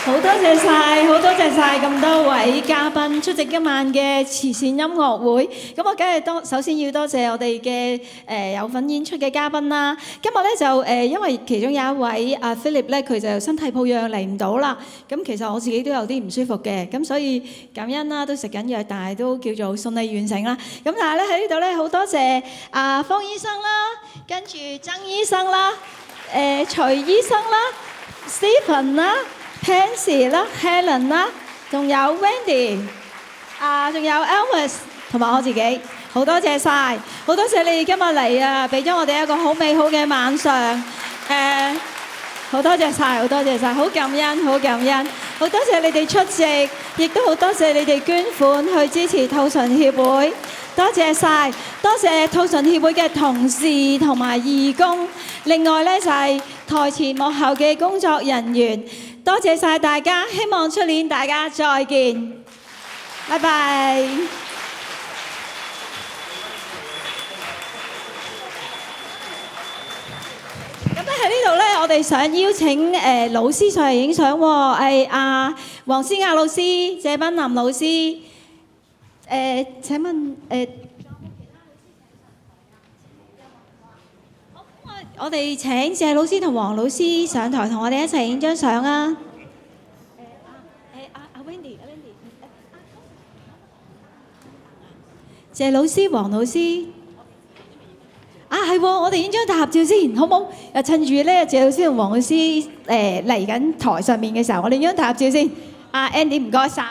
好多謝晒咁多位嘉賓出席今晚嘅慈善音樂會。咁我梗係首先要多謝我哋嘅有份演出嘅嘉賓啦。今日咧就因為其中有一位阿 Philip 咧，佢就身體抱恙嚟唔到啦。咁其實我自己都有啲唔舒服嘅，咁所以感恩啦，都食緊藥，但係都叫做順利完成啦。咁但係咧喺呢度咧好多謝阿方醫生啦，跟住曾醫生啦，徐醫生啦 ，Stephen 啦。Pansy 啦 ，Helen 啦，仲有 Wendy， 仲有 Elvis 同埋我自己，好多謝晒，好多謝你哋今日嚟啊，俾咗我哋一個好美好嘅晚上，好多謝晒，好多謝晒，好感恩，好感恩，好多謝你哋出席，亦都好多謝你哋捐款去支持兔唇協會，多謝晒，多謝兔唇協會嘅同事同埋義工，另外呢，就係台前幕後嘅工作人員。多謝晒大家，希望出年大家再見，拜拜。咁咧喺呢度咧，我哋想邀請老師上嚟影相喎，係阿黃思雅老師、謝斌林老師。請問我哋請謝老師同黃老師上台同我哋一齊影張相啊！阿 Wendy， 謝老師、黃老師，係喎，我哋影張大合照先，好冇？趁住咧，謝老師同黃老師嚟緊台上面嘅時候，我哋影張大合照先。阿 Andy，唔該晒。